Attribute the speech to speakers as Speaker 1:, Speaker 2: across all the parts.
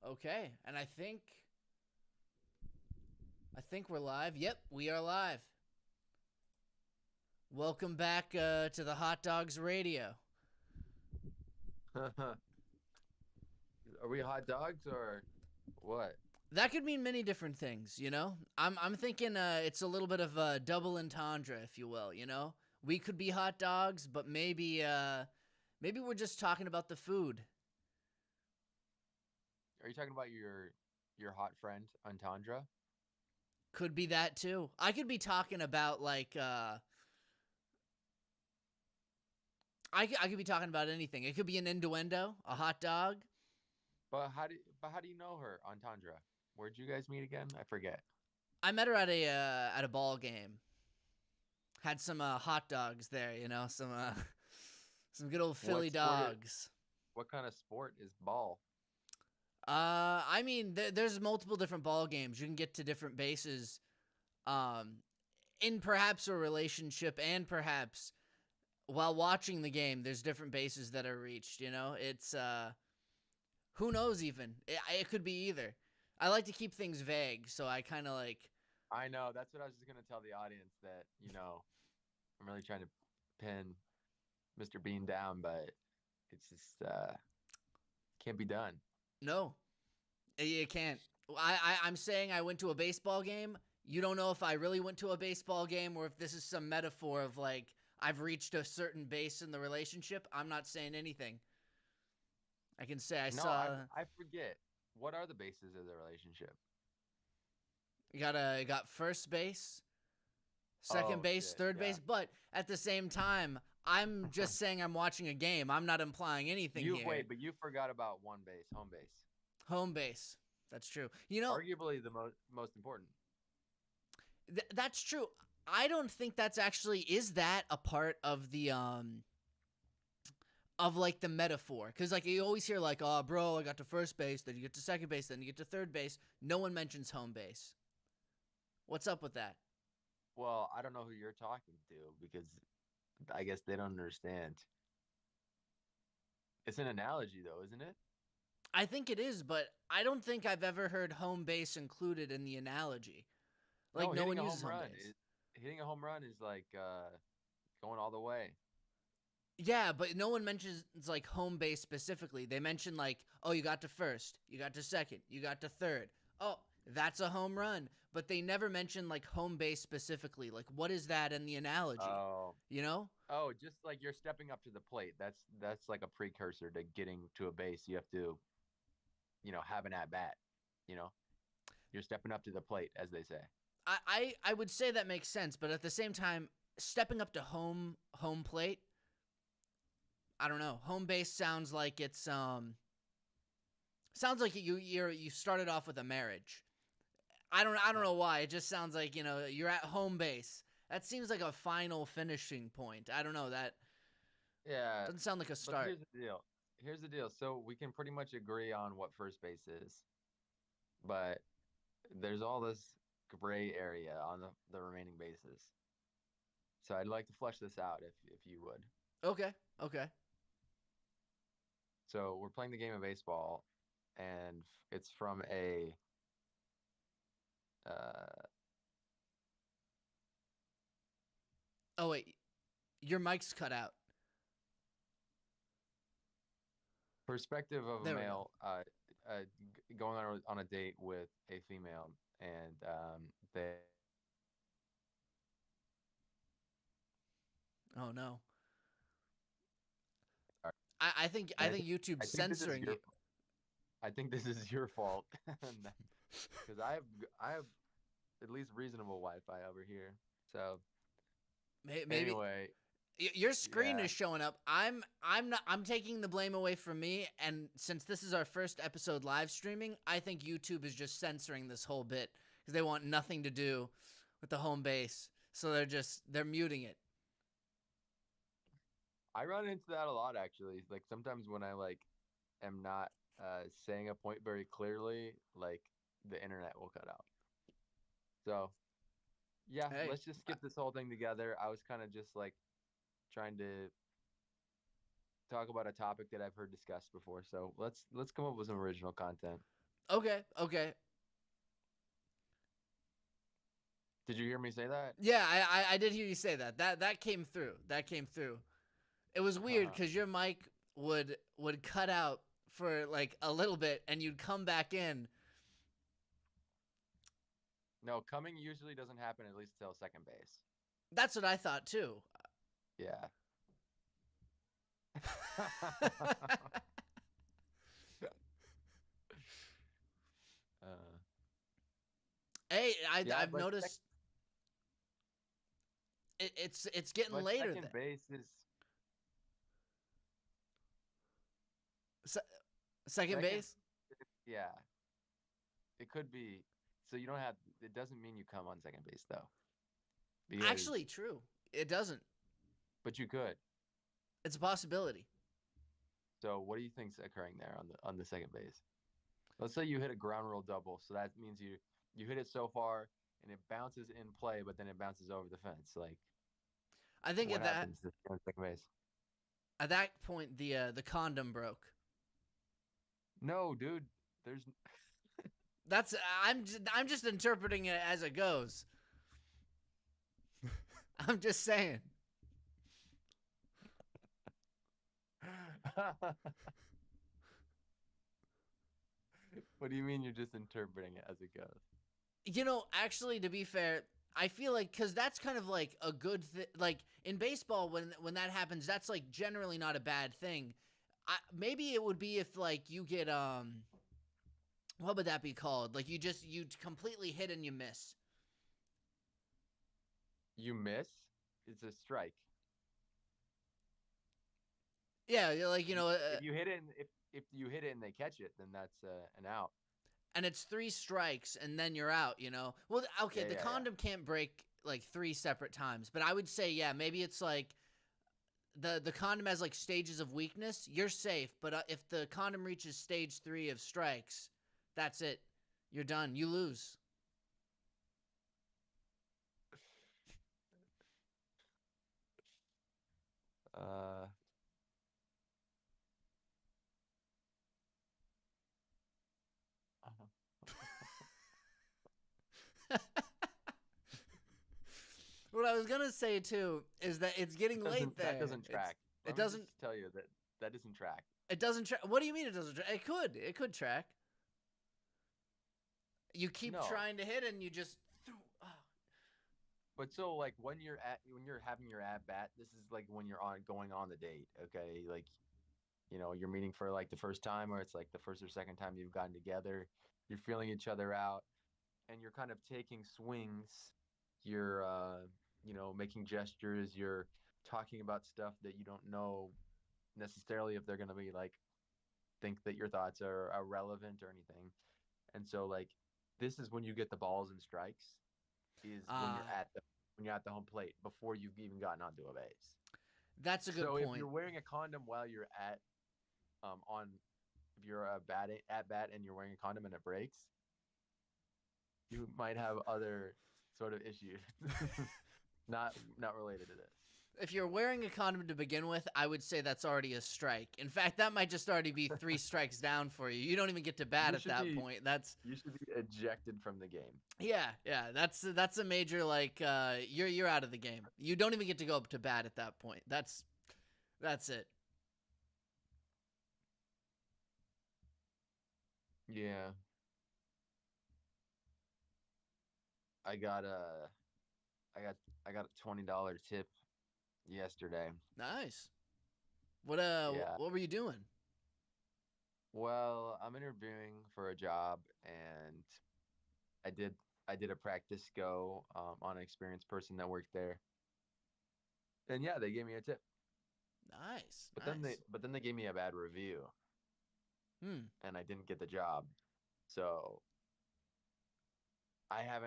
Speaker 1: Okay, and I think we're live. Yep, we are live. Welcome back to the Hot Dogs Radio.
Speaker 2: Are we hot dogs or what?
Speaker 1: That could mean many different things, you know. I'm thinking it's a little bit of a double entendre, if you will. You know, we could be hot dogs, but maybe we're just talking about the food.
Speaker 2: Are you talking about your hot friend Antandra?
Speaker 1: Could be that too. I could be talking about I could be talking about anything. It could be an innuendo, a hot dog.
Speaker 2: But how do you know her, Antandra? Where'd you guys meet again? I forget.
Speaker 1: I met her at a ball game. Had some hot dogs there, you know, some good old
Speaker 2: What
Speaker 1: Philly
Speaker 2: sport is
Speaker 1: dogs.
Speaker 2: what kind of sport is ball?
Speaker 1: I mean, there's multiple different ball games. You can get to different bases, um, in perhaps a relationship, and perhaps while watching the game, there's different bases that are reached. You know, it's who knows even. It could be either. I like to keep things vague, so I kind of like.
Speaker 2: I know, that's what I was just gonna tell the audience that, I'm really trying to pin Mr. Bean down, but it's just can't be done.
Speaker 1: No, you can't. I'm saying I went to a baseball game. You don't know if I really went to a baseball game or if this is some metaphor of like I've reached a certain base in the relationship. I'm not saying anything. I can say I
Speaker 2: No, I
Speaker 1: saw
Speaker 2: I forget. What are the bases of the relationship?
Speaker 1: you got first base, second
Speaker 2: Oh
Speaker 1: base,
Speaker 2: shit,
Speaker 1: third base,
Speaker 2: yeah.
Speaker 1: but at the same time, I'm just saying I'm watching a game. I'm not implying anything
Speaker 2: You
Speaker 1: here.
Speaker 2: wait, but you forgot about one base, home base.
Speaker 1: Home base. That's true. You know,
Speaker 2: Arguably the most important.
Speaker 1: that's true. I don't think that's actually is that a part of the of like the metaphor, because like you always hear like, oh bro, I got to first base, then you get to second base, then you get to third base. No one mentions home base. What's up with that?
Speaker 2: Well, I don't know who you're talking to because I guess they don't understand. It's an analogy though, isn't it?
Speaker 1: I think it is, but I don't think I've ever heard home base included in the analogy. Like
Speaker 2: No,
Speaker 1: no one uses home base.
Speaker 2: hitting a home run is like going all the way.
Speaker 1: Yeah, but no one mentions like home base specifically. They mention like, oh, you got to first, you got to second, you got to third. Oh, that's a home run. But they never mention like home base specifically. Like, what is that in the analogy?
Speaker 2: Oh.
Speaker 1: You know?
Speaker 2: Oh, just like you're stepping up to the plate. That's like a precursor to getting to a base. You have to, have an at bat, you know. You're stepping up to the plate, as they say.
Speaker 1: I would say that makes sense, but at the same time, stepping up to home plate, I don't know. Home base sounds like it's sounds like you started off with a marriage. I don't
Speaker 2: Huh.
Speaker 1: know why. It just sounds like, you know, you're at home base. That seems like a final finishing point. I don't know. That
Speaker 2: Yeah,
Speaker 1: doesn't sound like a
Speaker 2: but
Speaker 1: start.
Speaker 2: here's the deal. Here's the deal. So we can pretty much agree on what first base is, but there's all this gray area on the remaining bases. So I'd like to flesh this out if you would.
Speaker 1: Okay. Okay.
Speaker 2: So we're playing the game of baseball, and it's from a uh,
Speaker 1: Oh wait, your mic's cut out.
Speaker 2: perspective of a
Speaker 1: There we go.
Speaker 2: male going on a date with a female, and they
Speaker 1: Oh no.
Speaker 2: are.
Speaker 1: I
Speaker 2: And
Speaker 1: think YouTube's
Speaker 2: I think this is
Speaker 1: censoring you.
Speaker 2: your I think this is your fault, because I have at least reasonable Wi-Fi over here. So
Speaker 1: Maybe
Speaker 2: anyway,
Speaker 1: your screen
Speaker 2: yeah,
Speaker 1: is showing up. I'm taking the blame away from me, and since this is our first episode live streaming, I think YouTube is just censoring this whole bit because they want nothing to do with the home base. So they're muting it.
Speaker 2: I run into that a lot actually. Like sometimes when I like am not saying a point very clearly, like the internet will cut out. So yeah,
Speaker 1: Hey,
Speaker 2: let's just skip this whole thing together. I was kind of just like trying to talk about a topic that I've heard discussed before. So let's come up with some original content.
Speaker 1: Okay, okay.
Speaker 2: Did you hear me say that?
Speaker 1: Yeah, I did hear you say that. That came through. That came through. It was weird because your mic would cut out for like a little bit, and you'd come back in.
Speaker 2: No, coming usually doesn't happen at least till second base.
Speaker 1: That's what I thought too.
Speaker 2: Yeah. uh,
Speaker 1: Hey,
Speaker 2: yeah,
Speaker 1: I've noticed it's getting
Speaker 2: but
Speaker 1: later.
Speaker 2: second base is
Speaker 1: Se- second
Speaker 2: second.
Speaker 1: base.
Speaker 2: Yeah, it could be. So you don't have. It doesn't mean you come on second base though, because
Speaker 1: Actually, true. It doesn't.
Speaker 2: but you could.
Speaker 1: It's a possibility.
Speaker 2: So what do you think's occurring there on the second base? Let's say you hit a ground rule double, so that means you hit it so far and it bounces in play, but then it bounces over the fence. Like
Speaker 1: I think
Speaker 2: what happens on second base?
Speaker 1: at that point the condom broke.
Speaker 2: No, dude. There's
Speaker 1: That's I'm just interpreting it as it goes. I'm just saying.
Speaker 2: What do you mean you're just interpreting it as it goes?
Speaker 1: You know, actually, to be fair, I feel like because that's kind of like a good thing. Like in baseball, when that happens, that's like generally not a bad thing. Maybe it would be if like you get what would that be called? Like you completely hit and you miss.
Speaker 2: You miss, it's a strike.
Speaker 1: Yeah, like
Speaker 2: If you hit it, if you hit it and they catch it, then that's an out.
Speaker 1: and it's three strikes and then you're out. Well, okay,
Speaker 2: Yeah,
Speaker 1: the
Speaker 2: yeah, yeah.
Speaker 1: condom can't break like three separate times, but I would say yeah, maybe it's like the condom has like stages of weakness. You're safe, but if the condom reaches stage 3 of strikes, that's it. You're done. You lose.
Speaker 2: Uh,
Speaker 1: What I was gonna say too is that it's getting late
Speaker 2: that
Speaker 1: there.
Speaker 2: doesn't track.
Speaker 1: It
Speaker 2: Let me
Speaker 1: doesn't
Speaker 2: just tell you that that doesn't track.
Speaker 1: it doesn't track. What do you mean it doesn't track? It could track. You keep
Speaker 2: No,
Speaker 1: trying to hit and you just
Speaker 2: but so like when you're having your at bat, this is like when you're on going on the date. Okay, like you're meeting for like the first time, or it's like the first or second time you've gotten together. You're feeling each other out, and you're kind of taking swings. You're making gestures. You're talking about stuff that you don't know necessarily if they're going to be like think that your thoughts are relevant or anything. And so like this is when you get the balls and strikes is
Speaker 1: uh
Speaker 2: when you're at the home plate before you've even gotten onto a base.
Speaker 1: that's a good
Speaker 2: So if
Speaker 1: point.
Speaker 2: you're wearing a condom while you're on if you're at bat and you're wearing a condom and it breaks, you might have other sort of issues. Not related to this.
Speaker 1: If you're wearing a condom to begin with, I would say that's already a strike. In fact, that might just already be 3 strikes down for you. You don't even get to bat
Speaker 2: You
Speaker 1: at
Speaker 2: should
Speaker 1: that
Speaker 2: be
Speaker 1: point. That's
Speaker 2: you should be ejected from the game.
Speaker 1: yeah. That's a major like you're out of the game. You don't even get to go up to bat at that point. That's it.
Speaker 2: Yeah. I got a I got I got a $20 tip yesterday.
Speaker 1: Nice.
Speaker 2: Yeah.
Speaker 1: What were you doing?
Speaker 2: Well, I'm interviewing for a job and I did I did a practice go on an experienced person that worked there. And yeah, they gave me a tip.
Speaker 1: Nice.
Speaker 2: But then they
Speaker 1: Nice.
Speaker 2: but then they gave me a bad review
Speaker 1: Hmm.
Speaker 2: and I didn't get the job. So I have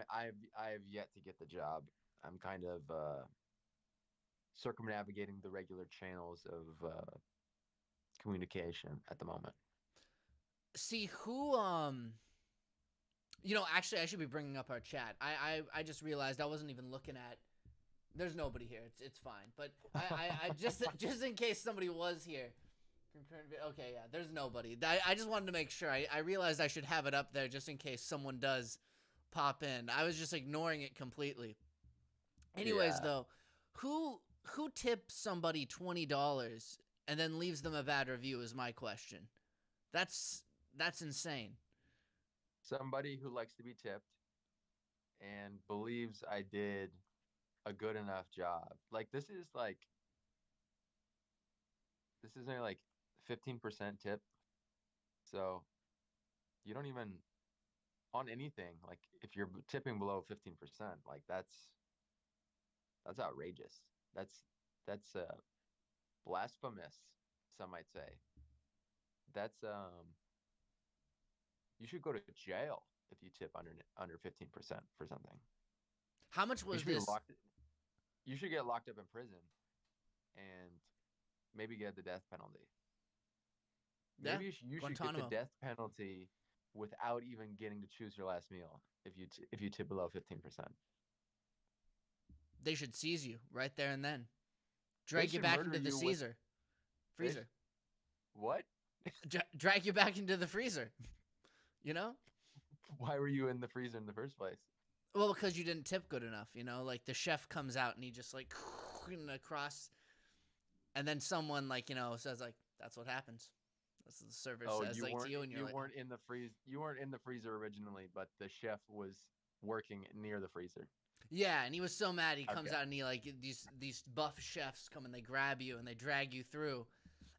Speaker 2: yet to get the job. I'm kind of circumnavigating the regular channels of communication at the moment.
Speaker 1: See who actually I should be bringing up our chat. I just realized I wasn't even looking at. There's nobody here. It's fine. But I just just in case somebody was here. Okay, yeah, there's nobody. I just wanted to make sure. I realized I should have it up there just in case someone does pop in. I was just ignoring it completely. Anyways,
Speaker 2: Yeah.
Speaker 1: though, who who tips somebody $20 and then leaves them a bad review is my question. That's that's insane.
Speaker 2: Somebody who likes to be tipped and believes I did a good enough job. Like this is only like 15% tip. So you don't even on anything, like if you're tipping below 15%, like that's outrageous. That's that's blasphemous, some might say. That's you should go to jail if you tip under 15% for something.
Speaker 1: How much
Speaker 2: You
Speaker 1: was
Speaker 2: should be
Speaker 1: this?
Speaker 2: locked you should get locked up in prison and maybe get the death penalty.
Speaker 1: Yeah,
Speaker 2: Maybe you should get the
Speaker 1: Guantanamo.
Speaker 2: death penalty without even getting to choose your last meal if you tip below 15%.
Speaker 1: They should seize you right there and then.
Speaker 2: They
Speaker 1: Drag you
Speaker 2: should
Speaker 1: back
Speaker 2: murder
Speaker 1: into the
Speaker 2: you with
Speaker 1: Caesar
Speaker 2: they sh-
Speaker 1: freezer.
Speaker 2: what?
Speaker 1: Drag you back into the freezer. You know?
Speaker 2: Why were you in the freezer in the first place?
Speaker 1: Well, because you didn't tip good enough. Like the chef comes out and he just like across, and then someone like says like that's what happens. That's what the server
Speaker 2: Oh,
Speaker 1: says like to you, and you're like,
Speaker 2: you weren't in the freezer originally, but the chef was working near the freezer.
Speaker 1: yeah. And he was so mad. He comes
Speaker 2: Okay.
Speaker 1: out and he like these buff chefs come and they grab you and they drag you through.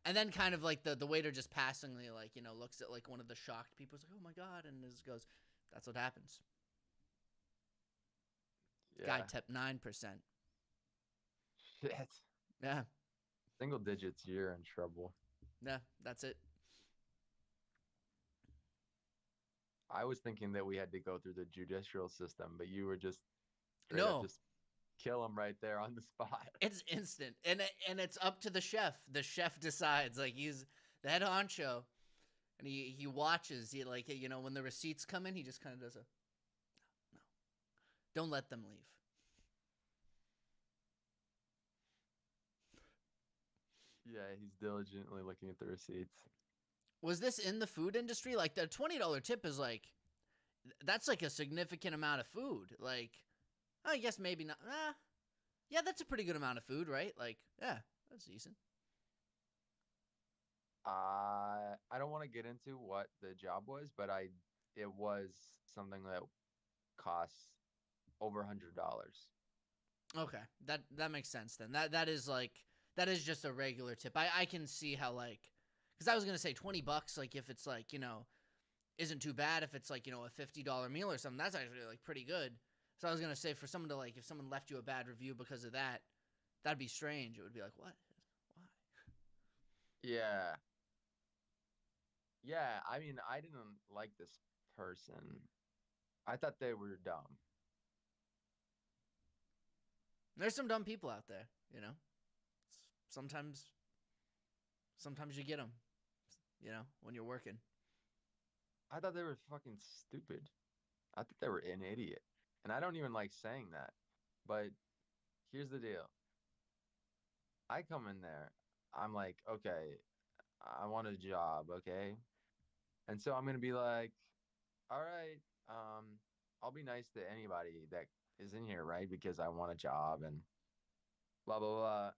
Speaker 1: And then kind of like the waiter just passingly like looks at like one of the shocked people. He's like, oh my god, and just goes, that's what happens. Guy
Speaker 2: Yeah.
Speaker 1: tipped 9%.
Speaker 2: Shit.
Speaker 1: Yeah,
Speaker 2: Single digits, you're in trouble.
Speaker 1: yeah, that's it.
Speaker 2: I was thinking that we had to go through the judicial system, but you were just straight up
Speaker 1: No,
Speaker 2: just kill him right there on the spot.
Speaker 1: it's instant, and it's up to the chef. The chef decides like he's the head honcho, and he watches. He like when the receipts come in, he just kind of does a no. Don't let them leave.
Speaker 2: Yeah, he's diligently looking at the receipts.
Speaker 1: Was this in the food industry? Like the $20 tip is like that's like a significant amount of food. Like I guess maybe not. Yeah, that's a pretty good amount of food, right? Like yeah, that's decent.
Speaker 2: I don't want to get into what the job was, but I it was something that costs over $100.
Speaker 1: Okay, that makes sense then. That is like that is just a regular tip. I can see how like because I was gonna say $20 like if it's like isn't too bad if it's like a $50 meal or something. That's actually like pretty good. So I was gonna say for someone to like if someone left you a bad review because of that, that'd be strange. It would be like what? Why?
Speaker 2: Yeah. Yeah, I mean, I didn't like this person. I thought they were dumb.
Speaker 1: There's some dumb people out there. Sometimes sometimes you get them. When you're working.
Speaker 2: I thought they were fucking stupid. I thought they were an idiot. And I don't even like saying that. But here's the deal. I come in there. I'm like, okay, I want a job, okay? And so I'm gonna be like, all right, I'll be nice to anybody that is in here, right? Because I want a job and blah blah blah.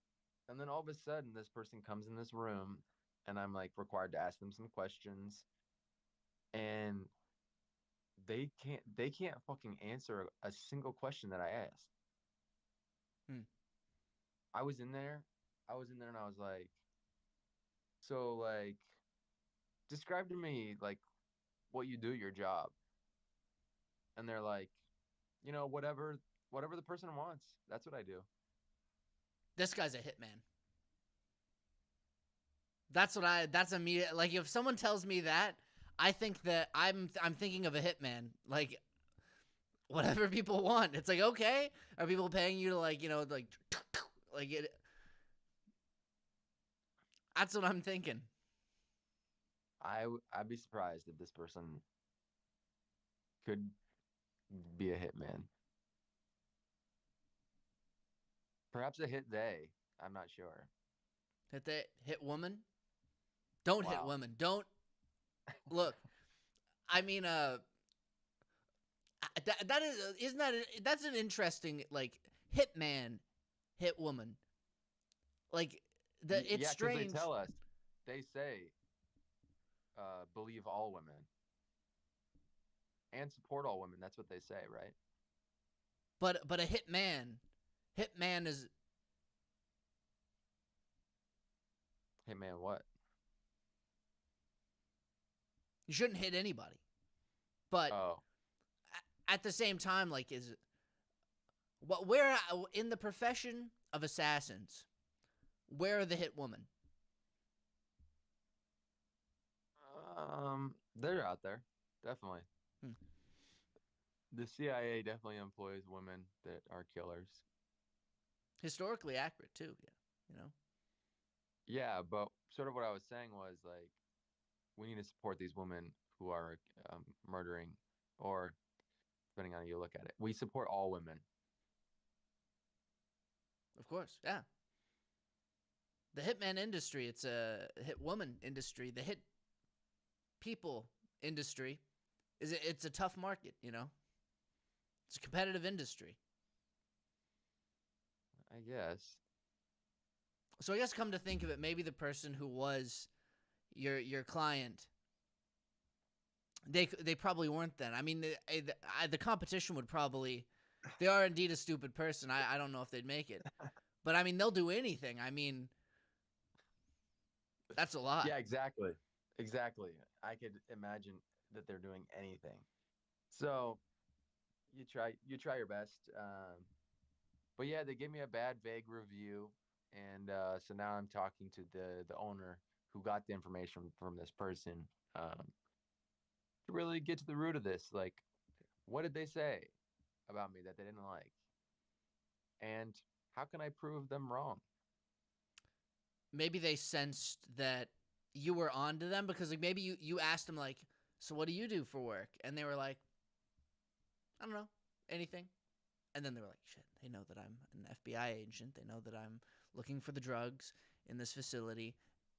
Speaker 2: And then all of a sudden this person comes in this room and I'm like required to ask them some questions and they can't fucking answer a single question that I asked.
Speaker 1: Hmm.
Speaker 2: I was in there. I was in there and I was like, so like describe to me like what you do, your job. And they're like, whatever the person wants. That's what I do.
Speaker 1: This guy's a hitman. That's immediate. Like if someone tells me that, I think that I'm thinking of a hitman. Like whatever people want. It's like okay, are people paying you to like like it? That's what I'm thinking.
Speaker 2: I'd be surprised if this person could be a hitman. Perhaps a hit day. I'm not sure.
Speaker 1: Hit woman. Don't hit
Speaker 2: Wow.
Speaker 1: women. Don't look. I mean, that is isn't that that's an interesting like hitman hit woman. Like it's
Speaker 2: Yeah, because they
Speaker 1: strange,
Speaker 2: tell us, they say, believe all women and support all women. That's what they say, right?
Speaker 1: but a hitman is
Speaker 2: Hey, man, what?
Speaker 1: you shouldn't hit anybody. But
Speaker 2: Oh,
Speaker 1: at the same time, like is what where in the profession of assassins, where are the hit women?
Speaker 2: they're out there, definitely.
Speaker 1: Hmm.
Speaker 2: The CIA definitely employs women that are killers.
Speaker 1: Historically accurate too. Yeah,
Speaker 2: Yeah, but sort of what I was saying was like we need to support these women who are murdering, or depending on how you look at it, we support all women.
Speaker 1: of course. Yeah, the hitman industry. It's a hit woman industry. The hit people industry it's a tough market. It's a competitive industry.
Speaker 2: I guess.
Speaker 1: So I guess come to think of it, maybe the person who was your client, they probably weren't then. I mean, the competition would probably. They are indeed a stupid person. I don't know if they'd make it, but I mean they'll do anything. I mean that's a lot.
Speaker 2: Yeah, exactly. Exactly. I could imagine that they're doing anything. So you try your best. But yeah, they gave me a bad vague review, and so now I'm talking to the owner who got the information from this person, to really get to the root of this. Like, what did they say about me that they didn't like, and how can I prove them wrong?
Speaker 1: Maybe they sensed that you were on to them because like maybe you asked them like, so what do you do for work? And they were like, I don't know, anything. And then they were like, shit, they know that I'm an FBI agent. They know that I'm looking for the drugs in this facility.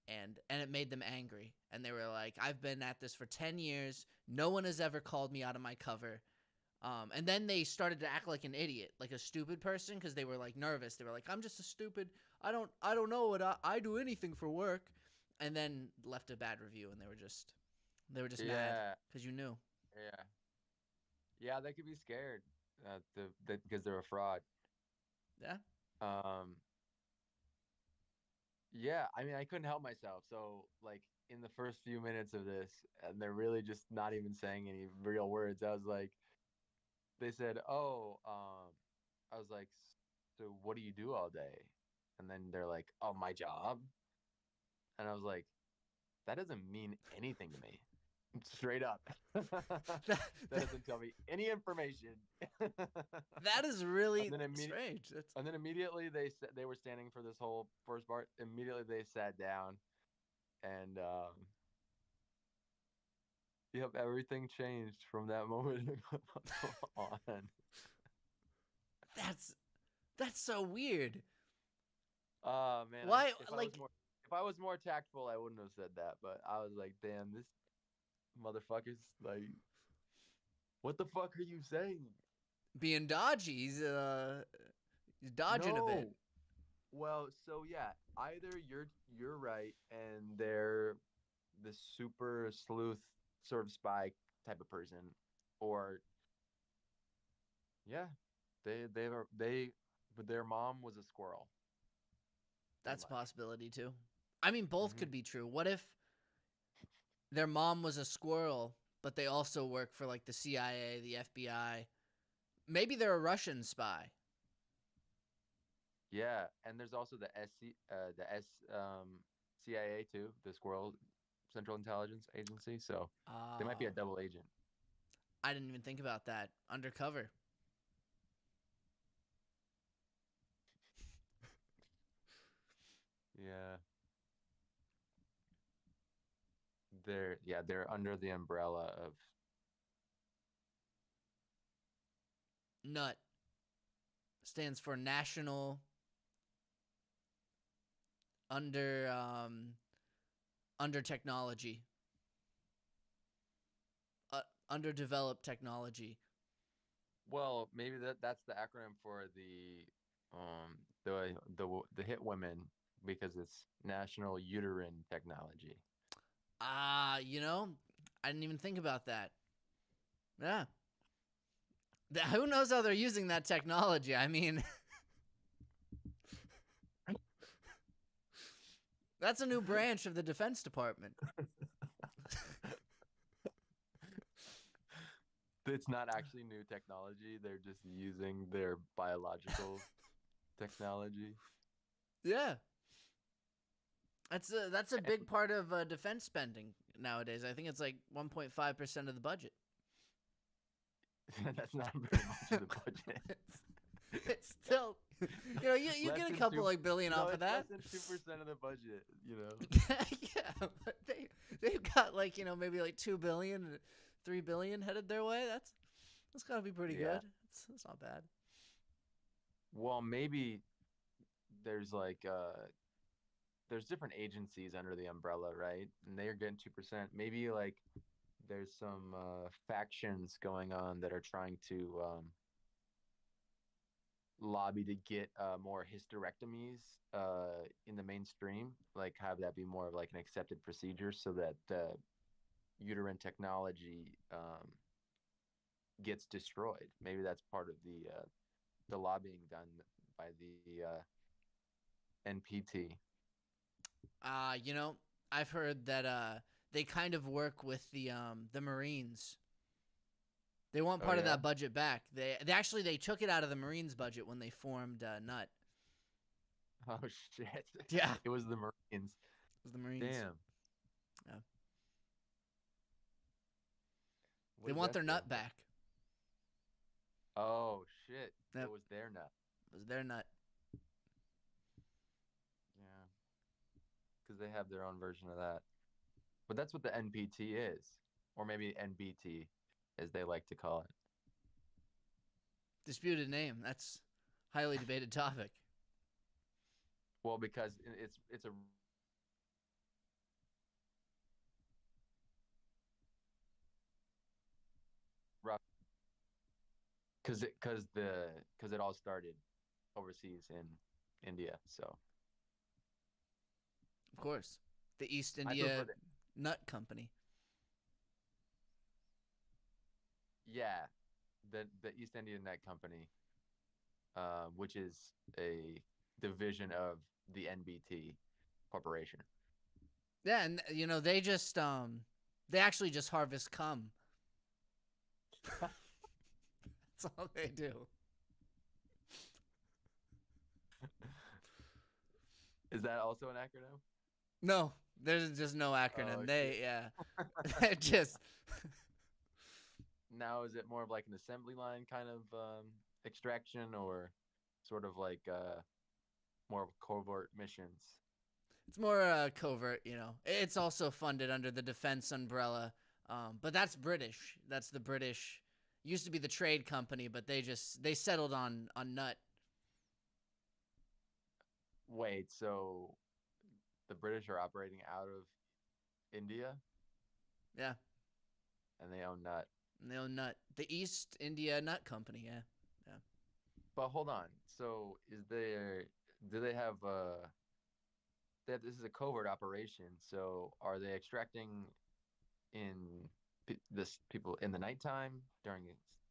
Speaker 1: And it made them angry. And they were like, I've been at this for 10 years. No one has ever called me out of my cover. And then they started to act like an idiot, like a stupid person, because they were like nervous. They were like, I'm just a stupid. I don't know what I do anything for work. And then left a bad review, and they were just mad
Speaker 2: Yeah,
Speaker 1: because you knew.
Speaker 2: yeah, yeah. They could be scared, because they're a fraud.
Speaker 1: Yeah.
Speaker 2: Um, Yeah, I mean, I couldn't help myself. So, like, in the first few minutes of this, and they're really just not even saying any real words. I was like, they said, "Oh, I was like, so what do you do all day?" And then they're like, "Oh, my job." And I was like, that doesn't mean anything to me. Straight up.
Speaker 1: that,
Speaker 2: That doesn't tell me any information. and
Speaker 1: that is really
Speaker 2: then immediately
Speaker 1: strange. That's
Speaker 2: and then immediately they were standing for this whole first part. Immediately they sat down, and yep, everything changed from that moment on.
Speaker 1: that's that's so weird.
Speaker 2: Oh man,
Speaker 1: Why like
Speaker 2: if I was more tactful, I wouldn't have said that. But I was like, damn, this motherfucker's like, what the fuck are you saying?
Speaker 1: being dodgy? He's dodging a bit.
Speaker 2: No. Well, so yeah, either you're right and they're the super sleuth sort of spy type of person, or yeah, they but their mom was a squirrel in
Speaker 1: That's a
Speaker 2: life.
Speaker 1: possibility too. I mean, both
Speaker 2: Hmm.
Speaker 1: could be true. What if their mom was a squirrel, but they also work for like the CIA, the FBI? Maybe they're a Russian spy.
Speaker 2: Yeah, and there's also the CIA too, the Squirrel Central Intelligence Agency. So they might be a
Speaker 1: Oh,
Speaker 2: double agent.
Speaker 1: I didn't even think about that. Undercover.
Speaker 2: Yeah, they're under the umbrella of.
Speaker 1: N.U.T stands for National Under under technology, uh, underdeveloped technology.
Speaker 2: Well, maybe that's the acronym for the hit women because it's National Uterine Technology.
Speaker 1: You know, I didn't even think about that. Yeah. Who knows how they're using that technology? I mean, that's a new branch of the Defense Department.
Speaker 2: It's not actually new technology. They're just using their biological technology.
Speaker 1: Yeah. That's a big part of defense spending nowadays. I think it's like 1.5% of the budget.
Speaker 2: That's not very much of the budget.
Speaker 1: It's still, you get a couple like billion
Speaker 2: No,
Speaker 1: off of
Speaker 2: it's
Speaker 1: that.
Speaker 2: less than 2% of the budget.
Speaker 1: Yeah, but they've got like maybe like 2 billion, 3 billion headed their way. That's gotta be pretty
Speaker 2: Yeah.
Speaker 1: good. It's not bad.
Speaker 2: Well, maybe there's like there's different agencies under the umbrella, right? And they're getting 2%. Maybe like there's some factions going on that are trying to lobby to get more hysterectomies in the mainstream, like have that be more of like an accepted procedure, so that uterine technology gets destroyed. Maybe that's part of the lobbying done by the NPT.
Speaker 1: You know, I've heard that they kind of work with the Marines. They want
Speaker 2: Oh
Speaker 1: part of
Speaker 2: yeah.
Speaker 1: that budget back. They actually they took it out of the Marines budget when they formed Nut.
Speaker 2: Oh shit.
Speaker 1: Yeah,
Speaker 2: It was the Marines.
Speaker 1: it was the Marines.
Speaker 2: Damn.
Speaker 1: Yeah.
Speaker 2: What
Speaker 1: They
Speaker 2: does
Speaker 1: want
Speaker 2: that
Speaker 1: their
Speaker 2: stand
Speaker 1: nut
Speaker 2: for?
Speaker 1: back.
Speaker 2: Oh shit. It
Speaker 1: Yep,
Speaker 2: was their nut.
Speaker 1: it was their nut.
Speaker 2: Yeah. Because they have their own version of that. But that's what the NPT is. Or maybe NBT, as they like to call it.
Speaker 1: Disputed name. That's highly debated topic.
Speaker 2: Well, because it's a rough because it all started overseas in India. So
Speaker 1: Of course, the East
Speaker 2: I
Speaker 1: India
Speaker 2: prefer the
Speaker 1: Nut Company.
Speaker 2: yeah, the East Indian Net Company, which is a division of the NBT corporation.
Speaker 1: Yeah, and they actually just harvest cum. That's all they do.
Speaker 2: Is that also an acronym?
Speaker 1: No, there's just no
Speaker 2: Oh
Speaker 1: acronym.
Speaker 2: shit.
Speaker 1: They just
Speaker 2: Now is it more of like an assembly line kind of extraction, or sort of like more of covert missions?
Speaker 1: it's more covert. It's also funded under the defense umbrella, but that's British. That's the British. Used to be the trade company, but they settled on nut.
Speaker 2: Wait, so the British are operating out of India
Speaker 1: Yeah,
Speaker 2: and they own Nut.
Speaker 1: and they own nut. The East India Nut Company. Yeah, yeah.
Speaker 2: But hold on. So do they have this is a covert operation. So are they extracting in this people in the nighttime during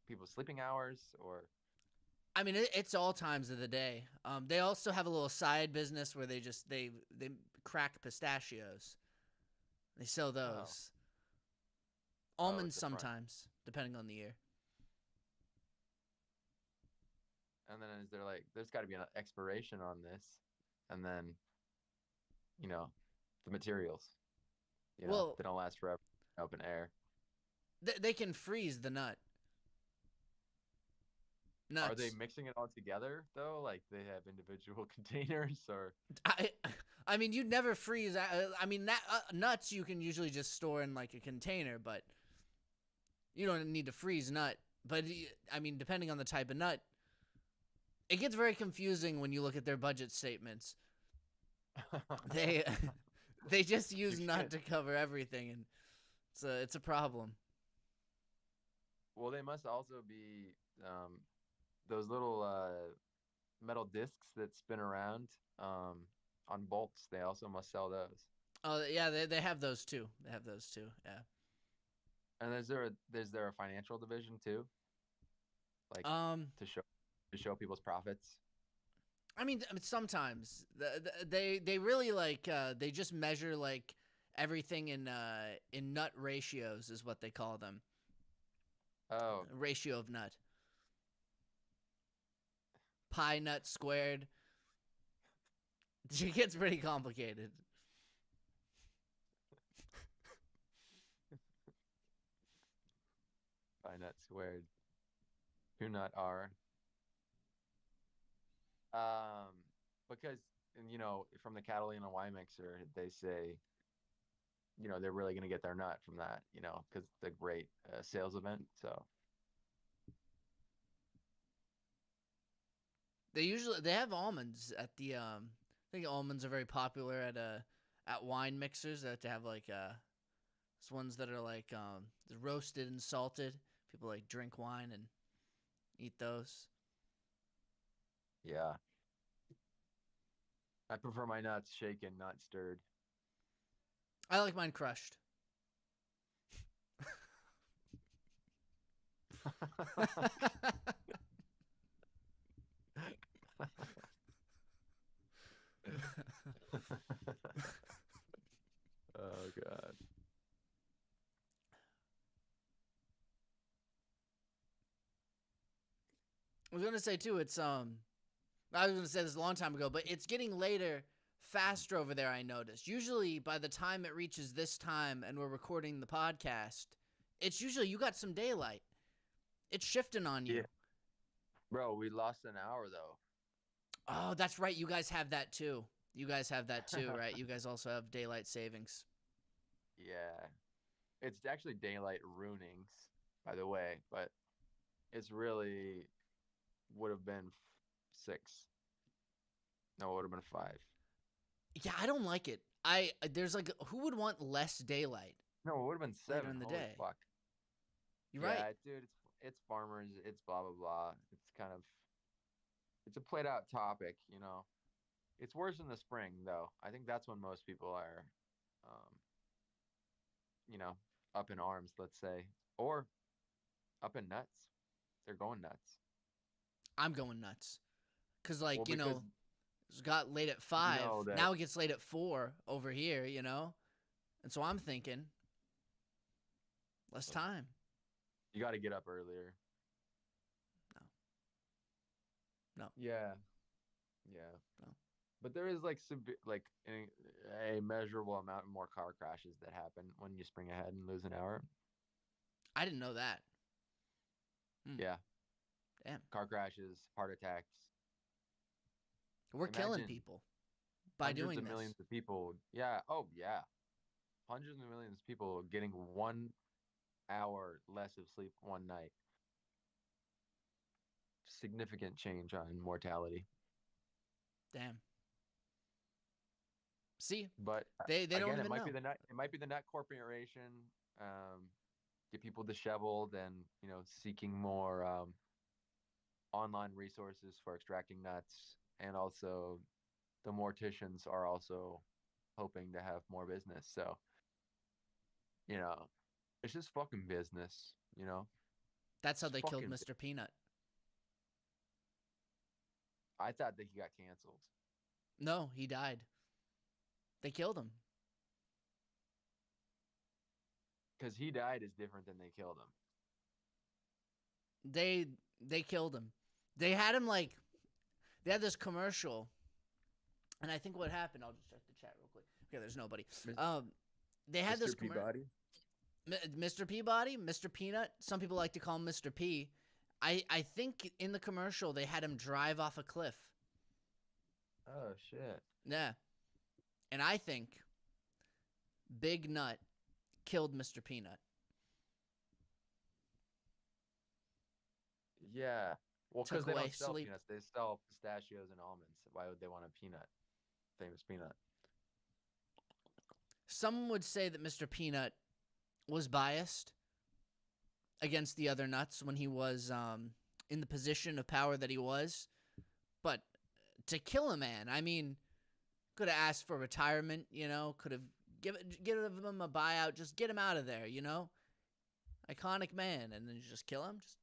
Speaker 2: people's sleeping hours, or
Speaker 1: I mean, it's all times of the day. They also have a little side business where they crack pistachios. They sell
Speaker 2: oh,
Speaker 1: those.
Speaker 2: oh,
Speaker 1: Almonds
Speaker 2: it's a front.
Speaker 1: sometimes, depending on the year.
Speaker 2: And then is there like there's got to be an expiration on this, and then you know the materials,
Speaker 1: Well,
Speaker 2: they don't last forever in open air.
Speaker 1: they can freeze the
Speaker 2: Are they
Speaker 1: nuts.
Speaker 2: mixing it all together though? Like they have individual containers, or
Speaker 1: I I mean, you'd never freeze. I mean, that nuts you can usually just store in like a container, but you don't need to freeze nut. But I mean, depending on the type of nut, it gets very confusing when you look at their budget statements. They They just
Speaker 2: You
Speaker 1: use nut
Speaker 2: can't.
Speaker 1: to cover everything, and it's a problem.
Speaker 2: Well, they must also be those little metal discs that spin around on bolts. They also must sell those.
Speaker 1: Oh yeah, they have those too. They have those too. Yeah.
Speaker 2: And is there a financial division too, like
Speaker 1: Um,
Speaker 2: to show people's profits?
Speaker 1: I mean, sometimes they really like they just measure like everything in nut ratios is what they call them.
Speaker 2: Oh,
Speaker 1: Ratio of nut. Pi nut squared. It gets pretty complicated.
Speaker 2: by nut squared. Who nut are? Um, because and from the Catalina wine mixer, they say they're really going to get their nut from that, because the great sales event. So
Speaker 1: They have almonds at the I think almonds are very popular at wine mixers that to have like ones that are like roasted and salted. People like drink wine and eat those.
Speaker 2: yeah, I prefer my nuts shaken, not stirred.
Speaker 1: I like mine crushed.
Speaker 2: Oh God.
Speaker 1: I was gonna say too. I was gonna say this a long time ago, but it's getting later faster over there. I noticed. Usually, by the time it reaches this time and we're recording the podcast, it's usually you got some daylight. It's shifting on
Speaker 2: Yeah,
Speaker 1: you.
Speaker 2: bro, we lost an hour though.
Speaker 1: Oh, that's right. You guys have that too. You guys have that too, right? You guys also have daylight savings.
Speaker 2: Yeah, it's actually daylight ruinings, by the way, but it's really would have been 6. No, it would have been 5.
Speaker 1: Yeah, I don't like it. I there's like who would want less daylight
Speaker 2: No, it would have been
Speaker 1: later
Speaker 2: 7.
Speaker 1: in the
Speaker 2: Holy
Speaker 1: day?
Speaker 2: fuck.
Speaker 1: You're right.
Speaker 2: Yeah, dude, it's farmers, it's blah blah blah. It's a played out topic. It's worse in the spring though. I think that's when most people are um, you know, up in arms, let's say, or up in nuts. They're going nuts.
Speaker 1: I'm going nuts because
Speaker 2: Well,
Speaker 1: like
Speaker 2: because
Speaker 1: it got late at
Speaker 2: you
Speaker 1: 5.
Speaker 2: know that
Speaker 1: Now it gets late at 4 over here. And so I'm thinking less time.
Speaker 2: you got to get up earlier.
Speaker 1: No, no,
Speaker 2: Yeah, yeah.
Speaker 1: no.
Speaker 2: But there is like a measurable amount more car crashes that happen when you spring ahead and lose an hour.
Speaker 1: I didn't know that.
Speaker 2: Yeah,
Speaker 1: Damn,
Speaker 2: car crashes, heart attacks.
Speaker 1: we're killing
Speaker 2: Imagine
Speaker 1: people by
Speaker 2: hundreds
Speaker 1: doing
Speaker 2: of
Speaker 1: this.
Speaker 2: millions of people. Yeah, oh yeah, hundreds of millions of people getting 1 hour less of sleep one night. Significant change on mortality.
Speaker 1: Damn. See,
Speaker 2: But
Speaker 1: they don't
Speaker 2: again, it
Speaker 1: even
Speaker 2: might be
Speaker 1: know.
Speaker 2: the nut. It might be the nut corporation. Get people disheveled and seeking more online resources for extracting nuts, and also the morticians are also hoping to have more business. So you know, it's just fucking business.
Speaker 1: That's how
Speaker 2: It's
Speaker 1: they killed
Speaker 2: fucking.
Speaker 1: Mr. Peanut.
Speaker 2: I thought that he got canceled.
Speaker 1: No, he died. They killed him.
Speaker 2: Because he died is different than they killed him.
Speaker 1: They they killed him. They had him like they had this commercial, and I think what happened. I'll just check the chat real quick. Okay, there's nobody. Um, they had this
Speaker 2: Mr.
Speaker 1: commercial.
Speaker 2: Peabody.
Speaker 1: Mr. Peabody, Mr. Peanut. Some people like to call him Mr. P. I think in the commercial they had him drive off a cliff.
Speaker 2: Oh shit.
Speaker 1: Yeah, and I think Big Nut killed Mr. Peanut.
Speaker 2: Yeah. Well, because
Speaker 1: Took
Speaker 2: they
Speaker 1: away
Speaker 2: don't sell
Speaker 1: sleep.
Speaker 2: peanuts. They sell pistachios and almonds. Why would they want a peanut? Famous peanut.
Speaker 1: some would say that Mr. Peanut was biased against the other nuts when he was in the position of power that he was. But to kill a man, I mean, could have asked for retirement, could have given him a buyout, just get him out of there, iconic man, and then you just kill him, just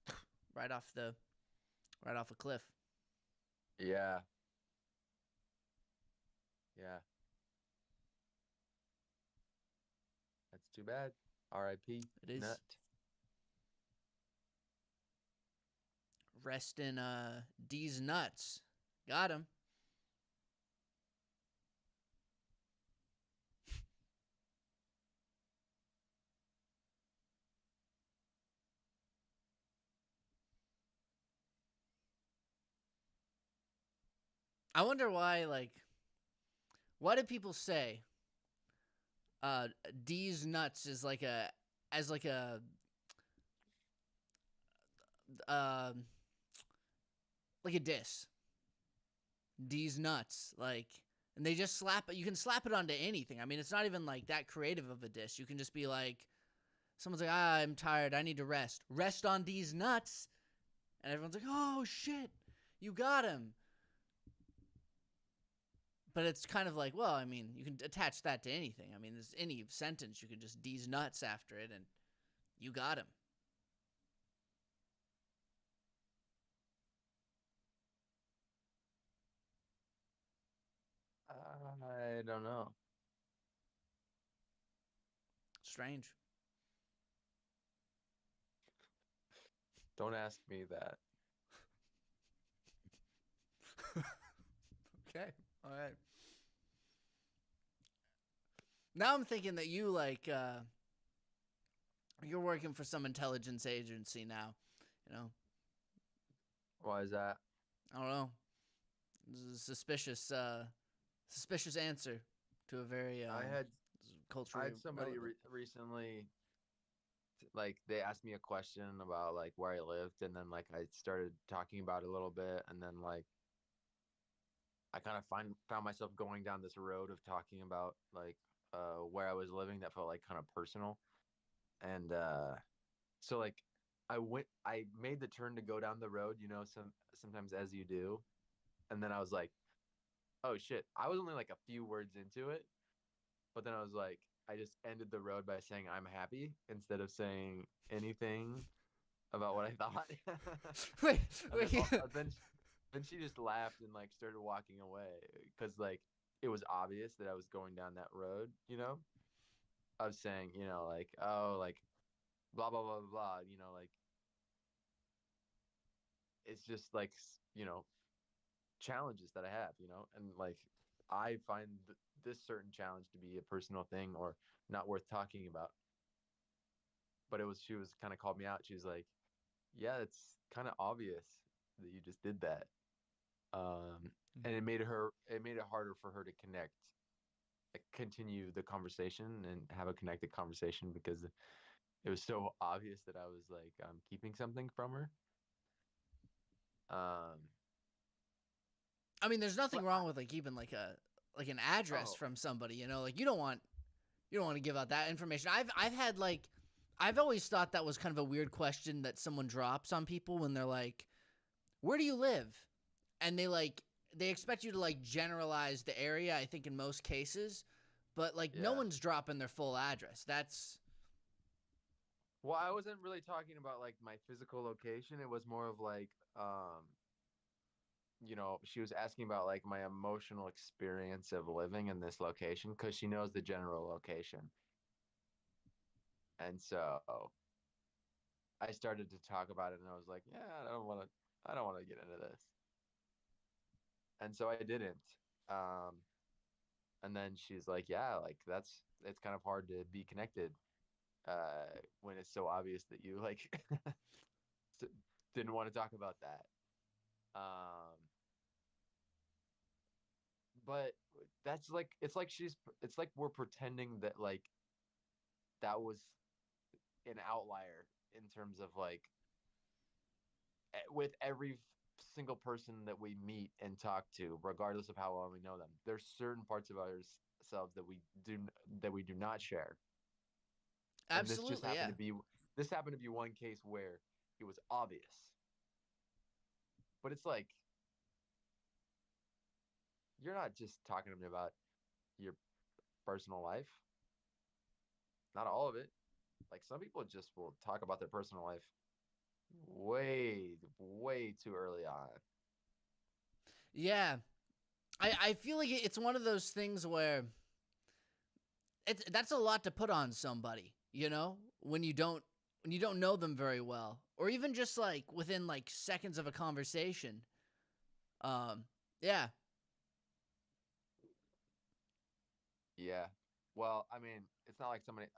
Speaker 1: right off a cliff.
Speaker 2: Yeah. Yeah. That's too bad. R.I.P.
Speaker 1: It is.
Speaker 2: Nut.
Speaker 1: Rest in D's nuts. Got him. I wonder why do people say D's nuts is like a uh, like a diss. D's nuts, and they just slap it. You can slap it onto anything. I mean, it's not even like that creative of a diss. You can just be like, someone's like, I'm tired, I need to rest. Rest on D's nuts, and everyone's like, oh shit, you got him. But it's kind of like, well, I mean, you can attach that to anything. I mean, there's any sentence you can just D's nuts after it, and you got him.
Speaker 2: I don't know.
Speaker 1: Strange.
Speaker 2: Don't ask me that.
Speaker 1: Okay. All right. Now I'm thinking that you're working for some intelligence agency now,
Speaker 2: Why is that?
Speaker 1: I don't know. This is a suspicious answer to a very
Speaker 2: I
Speaker 1: culturally
Speaker 2: had somebody recently, like they asked me a question about like where I lived, and then like I started talking about it a little bit, and then like I kind of found myself going down this road of talking about like where I was living that felt like kind of personal, and so like I made the turn to go down the road, sometimes as you do, and then I was like, oh shit, I was only like a few words into it, but then I was like, I just ended the road by saying I'm happy instead of saying anything about what I thought.
Speaker 1: Wait,
Speaker 2: And
Speaker 1: wait.
Speaker 2: then she just laughed and like started walking away because like it was obvious that I was going down that road, of saying, like, oh, like blah blah blah blah blah, like it's just like, challenges that I have, and like I find this certain challenge to be a personal thing or not worth talking about. But she was kind of called me out. She was like, yeah, it's kind of obvious that you just did that. And it made it harder for her to continue the conversation and have a connected conversation because it was so obvious that I was like, keeping something from her. Um,
Speaker 1: I mean, there's nothing
Speaker 2: but
Speaker 1: wrong with like keeping like an address
Speaker 2: oh
Speaker 1: from somebody, like you don't want to give out that information. I've always thought that was kind of a weird question that someone drops on people when they're like, where do you live? And they expect you to like generalize the area, I think in most cases, but like no
Speaker 2: yeah.
Speaker 1: one's dropping their full address. That's
Speaker 2: Well, I wasn't really talking about like my physical location. It was more of like, she was asking about like my emotional experience of living in this location because she knows the general location. And so I started to talk about it and I was like, yeah, I don't want to get into this. And so I didn't. Um, and then she's like, yeah, like it's kind of hard to be connected when it's so obvious that you like didn't want to talk about that. Um, but that's like it's like we're pretending that like that was an outlier in terms of like with every single person that we meet and talk to, regardless of how well we know them. There's certain parts of our ourselves that we do not share. And
Speaker 1: Absolutely, yeah.
Speaker 2: this happened to be one case where it was obvious. But it's like you're not just talking to me about your personal life. Not all of it. Like some people just will talk about their personal life way too early on.
Speaker 1: Yeah. I feel like it's one of those things where that's a lot to put on somebody, you know, when you don't know them very well, or even just like within like seconds of a conversation. Um, yeah,
Speaker 2: Yeah. Well, I mean, it's not like somebody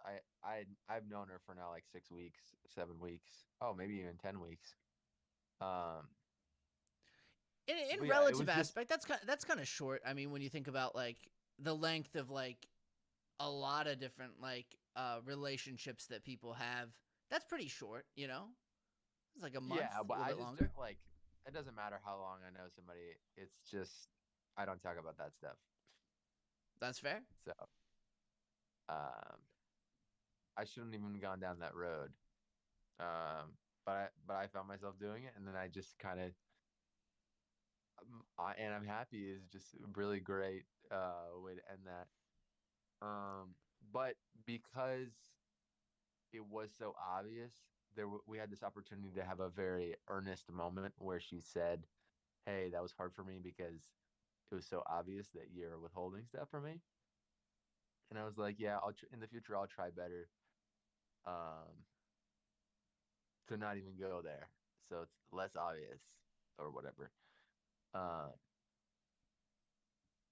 Speaker 2: I've known her for now like 6 weeks, 7 weeks, oh maybe even 10 weeks. Um,
Speaker 1: in
Speaker 2: but yeah, it
Speaker 1: relative
Speaker 2: was just
Speaker 1: aspect, that's kind of short. I mean, when you think about like the length of like a lot of different like relationships that people have, that's pretty short. You know, it's like a month,
Speaker 2: yeah,
Speaker 1: a
Speaker 2: but
Speaker 1: little
Speaker 2: I
Speaker 1: bit
Speaker 2: just
Speaker 1: longer.
Speaker 2: like it doesn't matter how long I know somebody. It's just I don't talk about that stuff.
Speaker 1: That's fair.
Speaker 2: So, um, I shouldn't even gone down that road. But I found myself doing it, and then I just kind of and I'm happy is just a really great way to end that. Um, but because it was so obvious, we had this opportunity to have a very earnest moment where she said, "Hey, that was hard for me because it was so obvious that you're withholding stuff from me." And I was like, "Yeah, in the future I'll try better um, to not even go there, so it's less obvious or whatever." Uh,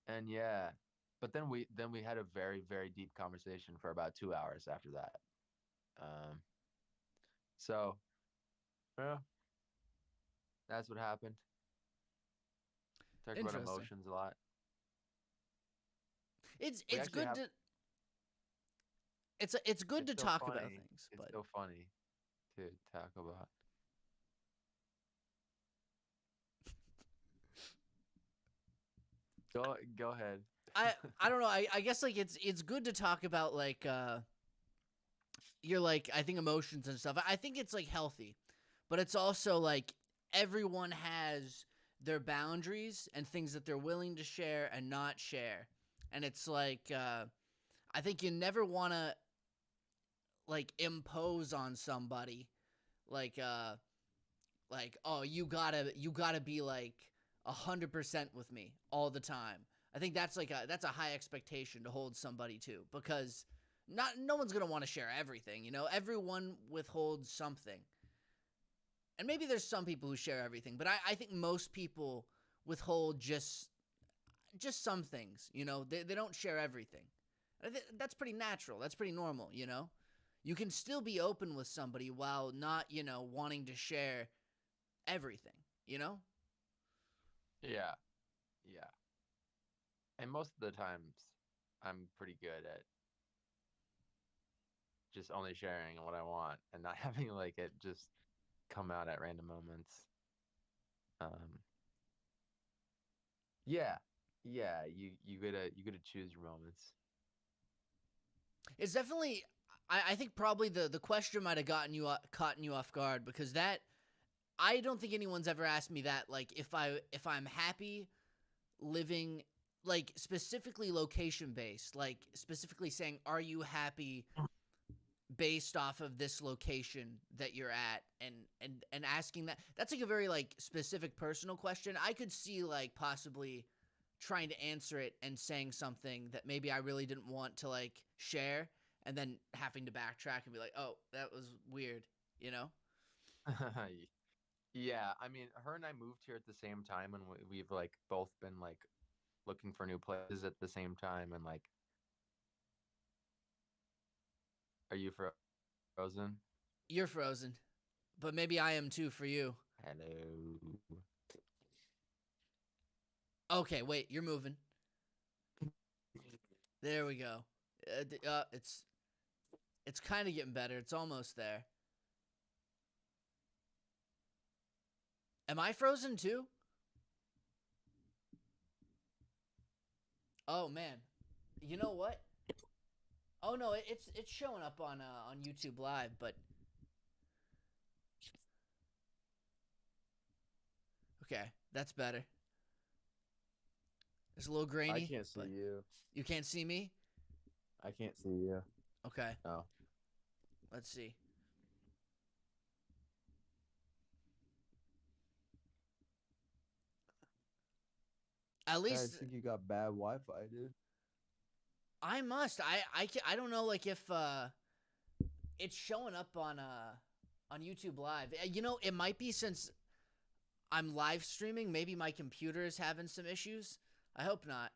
Speaker 2: and yeah, but then we had a very deep conversation for about 2 hours after that. Um, so yeah, that's what happened. Talk about
Speaker 1: Interesting.
Speaker 2: emotions a lot. We
Speaker 1: It's
Speaker 2: actually
Speaker 1: good
Speaker 2: have.
Speaker 1: to it's good
Speaker 2: It's
Speaker 1: to
Speaker 2: so
Speaker 1: talk about
Speaker 2: funny.
Speaker 1: things,
Speaker 2: It's
Speaker 1: but
Speaker 2: so funny to talk about. Go ahead.
Speaker 1: I I don't know. I guess like it's good to talk about like your like I think emotions and stuff. I think it's like healthy, but it's also like everyone has their boundaries and things that they're willing to share and not share. And it's like I think you never want to like impose on somebody like oh you gotta be like 100% with me all the time. I think that's a high expectation to hold somebody to because not no one's gonna want to share everything. You know, everyone withholds something, and maybe there's some people who share everything, but I think most people withhold just some things. You know, they don't share everything. That's pretty natural. That's pretty normal. You know, you can still be open with somebody while not wanting to share everything. You know.
Speaker 2: Yeah, yeah. And most of the times, I'm pretty good at just only sharing what I want and not having like it just come out at random moments. Um, yeah, yeah. You gotta choose your moments.
Speaker 1: It's definitely. I think probably the question might have caught you off guard because that I don't think anyone's ever asked me that. Like if I'm happy living like specifically location based, like specifically saying, are you happy based off of this location that you're at, and asking that. That's like a very like specific personal question. I could see like possibly trying to answer it and saying something that maybe I really didn't want to like share and then having to backtrack and be like, "Oh, that was weird," you know?
Speaker 2: Yeah, I mean, her and I moved here at the same time, and we've like both been like looking for new places at the same time. And like, are you frozen?
Speaker 1: You're frozen, but maybe I am too for you.
Speaker 2: Hello.
Speaker 1: Okay, wait, you're moving. There we go. It's kind of getting better. It's almost there. Am I frozen too? Oh man. You know what? Oh no, it's showing up on YouTube Live, but okay, that's better. It's a little
Speaker 2: I
Speaker 1: grainy,
Speaker 2: can't see
Speaker 1: but
Speaker 2: you.
Speaker 1: you can't see me.
Speaker 2: I can't see you.
Speaker 1: Okay,
Speaker 2: No.
Speaker 1: let's see. At
Speaker 2: I
Speaker 1: least
Speaker 2: think you got bad Wi-Fi, dude.
Speaker 1: I must. I don't know like if it's showing up on YouTube Live. You know, it might be since I'm live streaming. Maybe my computer is having some issues. I hope not.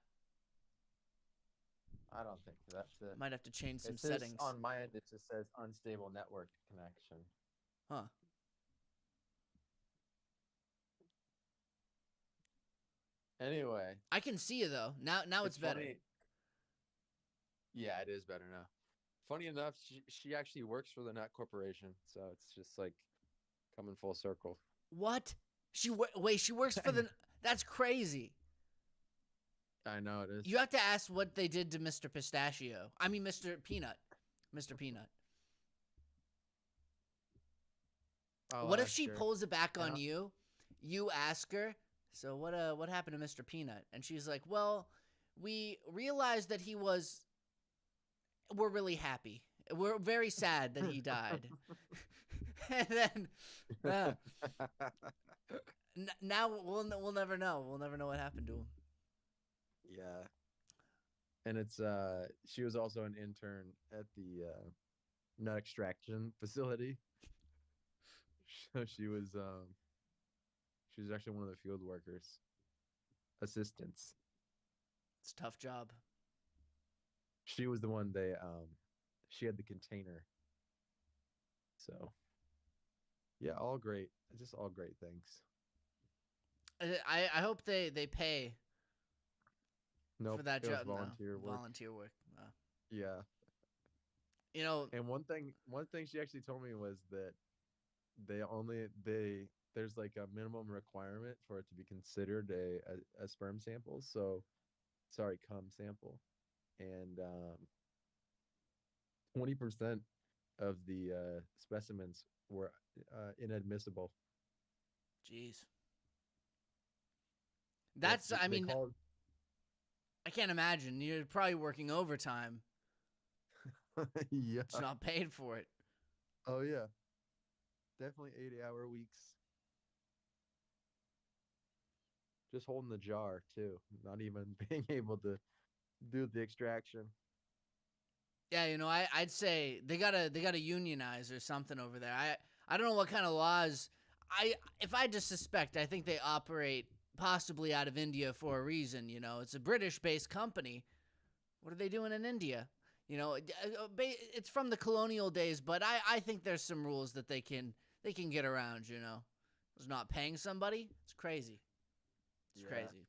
Speaker 2: I don't think that's it.
Speaker 1: Might have to change some
Speaker 2: It says
Speaker 1: settings.
Speaker 2: on my end, it just says unstable network connection.
Speaker 1: Huh.
Speaker 2: Anyway,
Speaker 1: I can see you though. Now it's
Speaker 2: it's
Speaker 1: better.
Speaker 2: funny. Yeah, it is better now. Funny enough, she actually works for the Nut Corporation, so it's just like coming full circle.
Speaker 1: What? Wait, she works for the That's crazy.
Speaker 2: I know it is.
Speaker 1: You have to ask what they did to Mr. Pistachio. I mean Mr. Peanut. Mr. Peanut.
Speaker 2: I'll
Speaker 1: What if
Speaker 2: ask
Speaker 1: she
Speaker 2: her.
Speaker 1: pulls it back
Speaker 2: And
Speaker 1: on you? You ask her, "So what happened to Mr. Peanut?" And she's like, "Well, we realized that we're really happy. We're very sad that he died." And then uh, now we'll never know. We'll never know what happened to him.
Speaker 2: yeah, and it's she was also an intern at the nut extraction facility. So she was actually one of the field workers, assistants.
Speaker 1: It's a tough job.
Speaker 2: She was the one they she had the container. So yeah, all great. Just all great things.
Speaker 1: I hope they pay for
Speaker 2: Nope,
Speaker 1: that
Speaker 2: it was
Speaker 1: job. No,
Speaker 2: volunteer work.
Speaker 1: volunteer work.
Speaker 2: Yeah.
Speaker 1: You know,
Speaker 2: And one thing she actually told me was that they there's like a minimum requirement for it to be considered a sperm sample. So sorry, cum sample. And 20% of the specimens were inadmissible.
Speaker 1: jeez.
Speaker 2: Yep,
Speaker 1: That's I
Speaker 2: they
Speaker 1: mean,
Speaker 2: called.
Speaker 1: I can't imagine. You're probably working overtime.
Speaker 2: Yeah.
Speaker 1: It's not paid for it.
Speaker 2: Oh yeah. Definitely 80-hour weeks. Just holding the jar too, not even being able to do the extraction.
Speaker 1: Yeah, you know, I'd say they gotta unionize or something over there. I don't know what kind of laws. I If I just suspect, I think they operate possibly out of India for a reason. You know, it's a British-based company. What are they doing in India? You know, it's from the colonial days, but I think there's some rules that they can get around. You know, it's not paying somebody. It's crazy. It's
Speaker 2: Yeah.
Speaker 1: crazy.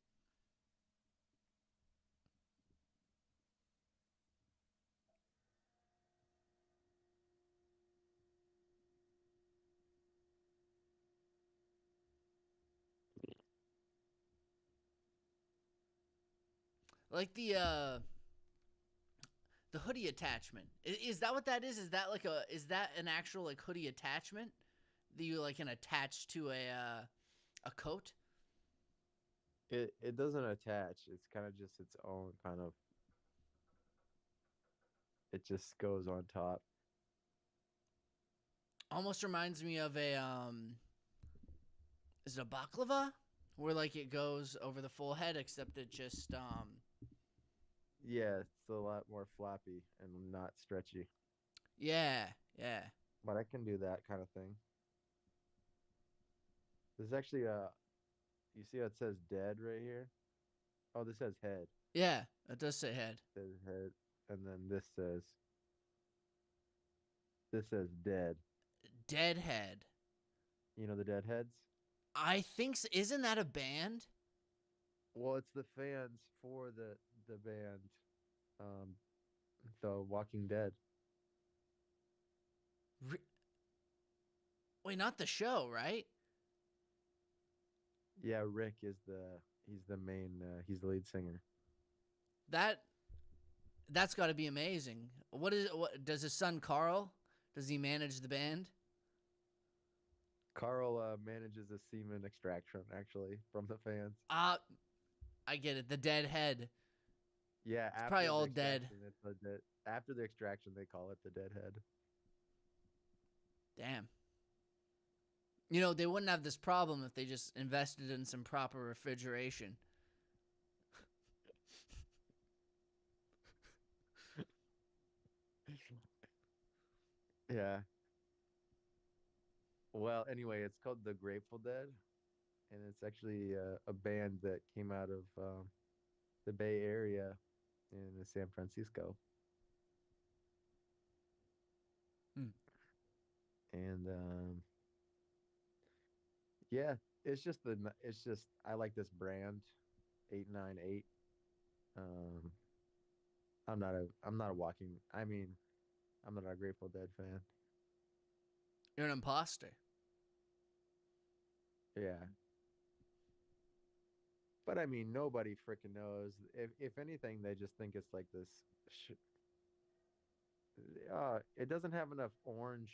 Speaker 1: Like the hoodie attachment. Is that what that is? Is that an actual like hoodie attachment that you like can attach to a coat?
Speaker 2: It doesn't attach. It's kind of just its own kind of. It just goes on top.
Speaker 1: Almost reminds me of a is it a baklava? Where like it goes over the full head except it just
Speaker 2: Yeah, it's a lot more flappy and not stretchy.
Speaker 1: yeah, yeah.
Speaker 2: But I can do that kind of thing. There's actually a. You see how it says dead right here? Oh, this says head.
Speaker 1: Yeah, it does say head.
Speaker 2: It says head, and then this says dead.
Speaker 1: Dead head.
Speaker 2: You know the Deadheads?
Speaker 1: I think isn't that a band?
Speaker 2: Well, it's the fans for the band, um, The Walking Dead.
Speaker 1: Re- Wait, not the show, right?
Speaker 2: Yeah, Rick is he's the main he's the lead singer.
Speaker 1: That That's got to be amazing. What does his son Carl? Does he manage the band?
Speaker 3: Carl manages a semen extraction actually from the fans.
Speaker 1: Ah, I get it. The dead head.
Speaker 3: Yeah,
Speaker 1: It's probably
Speaker 3: after the
Speaker 1: all dead.
Speaker 3: extraction, after the extraction they call it the deadhead.
Speaker 1: Damn. You know, they wouldn't have this problem if they just invested in some proper refrigeration.
Speaker 3: Yeah. Well, anyway, it's called the Grateful Dead, and it's actually a band that came out of the Bay Area in San Francisco,
Speaker 1: Hmm.
Speaker 3: and yeah, it's just I like this brand, 898. Um, I'm not a walking. I mean, I'm not a Grateful Dead fan.
Speaker 1: You're an imposter.
Speaker 3: Yeah, but I mean, nobody freaking knows. If anything, they just think it's like this. It doesn't have enough orange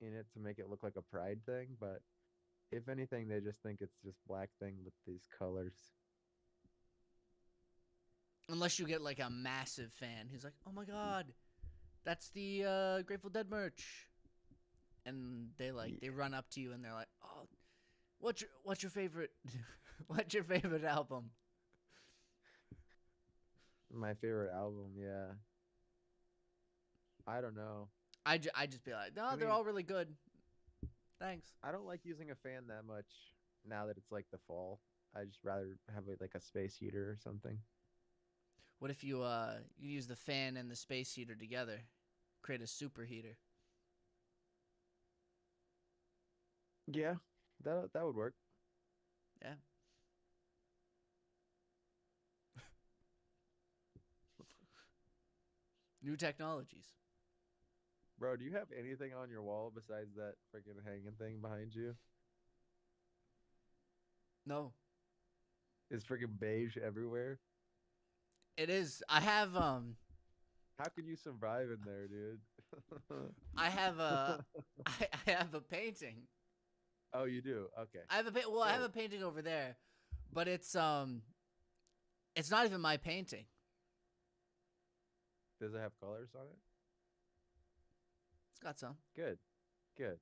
Speaker 3: in it to make it look like a pride thing, but if anything, they just think it's just black thing with these colors.
Speaker 1: Unless you get like a massive fan who's like, "Oh my god, that's the Grateful Dead merch," and they
Speaker 3: Yeah.
Speaker 1: run up to you and they're like, "Oh, what's your favorite what's your favorite album?"
Speaker 3: My favorite album, yeah. I don't know.
Speaker 1: I just be like, "No,
Speaker 3: I
Speaker 1: they're
Speaker 3: mean,
Speaker 1: all really good. Thanks."
Speaker 3: I don't like using a fan that much now that it's like the fall. I just rather have like a space heater or something.
Speaker 1: What if you use the fan and the space heater together, create a superheater?
Speaker 3: Yeah, that would work.
Speaker 1: Yeah. New technologies.
Speaker 3: Bro, do you have anything on your wall besides that freaking hanging thing behind you?
Speaker 1: No,
Speaker 3: Is freaking beige everywhere?
Speaker 1: it is. I have
Speaker 3: How can you survive in there, dude?
Speaker 1: I have a I have a painting.
Speaker 3: Oh, you do? Okay.
Speaker 1: I have
Speaker 3: Good.
Speaker 1: a painting over there, but it's not even my painting.
Speaker 3: Does it have colors on it?
Speaker 1: It's got some.
Speaker 3: Good. Good.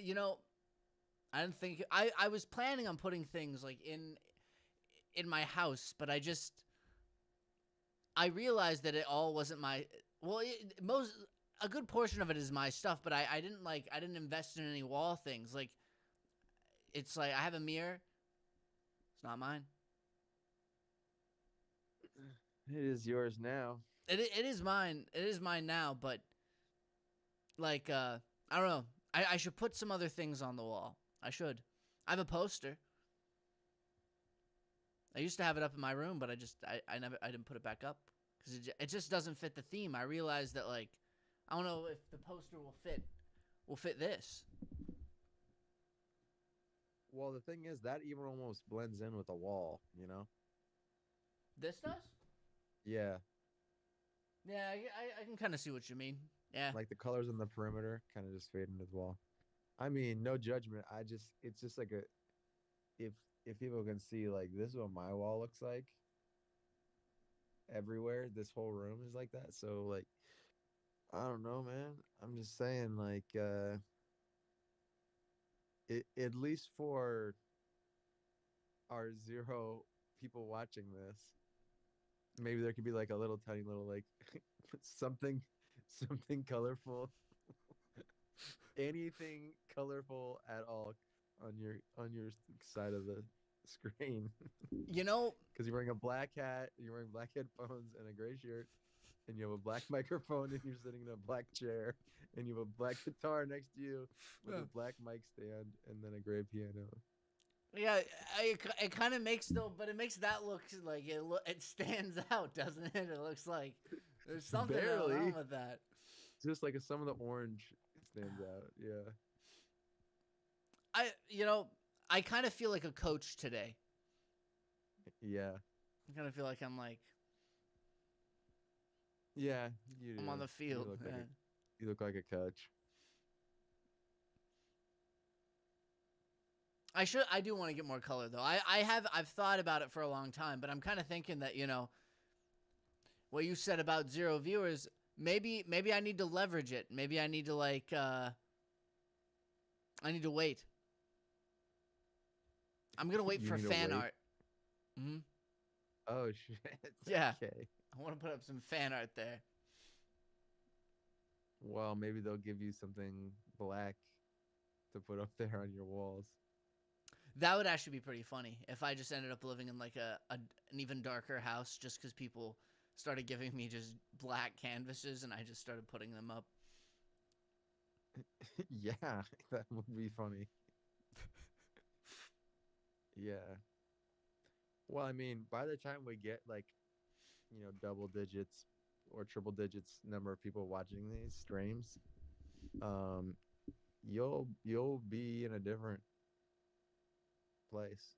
Speaker 1: You know, I didn't think I was planning on putting things like in my house, but I realized that it all wasn't my well, most a good portion of it is my stuff, but I didn't invest in any wall things. Like it's like I have a mirror. It's not mine.
Speaker 3: It is yours now.
Speaker 1: It is mine. It is mine now, but like I don't know. I should put some other things on the wall. I should. I have a poster. I used to have it up in my room, but I didn't put it back up because it just doesn't fit the theme. I realized that like I don't know if the poster will fit this.
Speaker 3: Well, the thing is that even almost blends in with the wall, you know?
Speaker 1: This does?
Speaker 3: Yeah.
Speaker 1: Yeah, I can kind of see what you mean. Yeah.
Speaker 3: Like the colors on the perimeter kind of just fade into the wall. I mean, no judgment. It's just like a if if people can see like this is what my wall looks like everywhere, this whole room is like that. So like I don't know, man. I'm just saying like at least for our zero people watching this, maybe there could be like a little tiny little like something something colorful, anything colorful at all on your side of the screen.
Speaker 1: You know,
Speaker 3: Because you're wearing a black hat, you're wearing black headphones and a gray shirt, and you have a black microphone, and you're sitting in a black chair, and you have a black guitar next to you with a black mic stand, and then a gray piano.
Speaker 1: yeah, it kind of makes though, but it makes that look like it stands out, doesn't it? It looks like there's something going on
Speaker 3: Barely,
Speaker 1: with that.
Speaker 3: just like some of the orange stands out. Yeah.
Speaker 1: You know, I kind of feel like a coach today.
Speaker 3: Yeah.
Speaker 1: I kind of feel like I'm like
Speaker 3: Yeah, you
Speaker 1: I'm on
Speaker 3: do.
Speaker 1: the field. Yeah.
Speaker 3: You look like a coach.
Speaker 1: I do want to get more color though. I've thought about it for a long time, but I'm kind of thinking that, what you said about 0 viewers, maybe I need to leverage it. Maybe I need to I need to wait. I'm going to wait
Speaker 3: You
Speaker 1: for
Speaker 3: need to
Speaker 1: fan
Speaker 3: wait.
Speaker 1: art. Mhm.
Speaker 3: Oh shit.
Speaker 1: Yeah.
Speaker 3: Okay.
Speaker 1: I want to put up some fan art there.
Speaker 3: Well, maybe they'll give you something black to put up there on your walls.
Speaker 1: That would actually be pretty funny if I just ended up living in like an even darker house just cuz people started giving me just black canvases and I just started putting them up.
Speaker 3: Yeah, that would be funny. Yeah. Well, I mean, by the time we get like, double digits or triple digits number of people watching these streams, um, you'll be in a different place.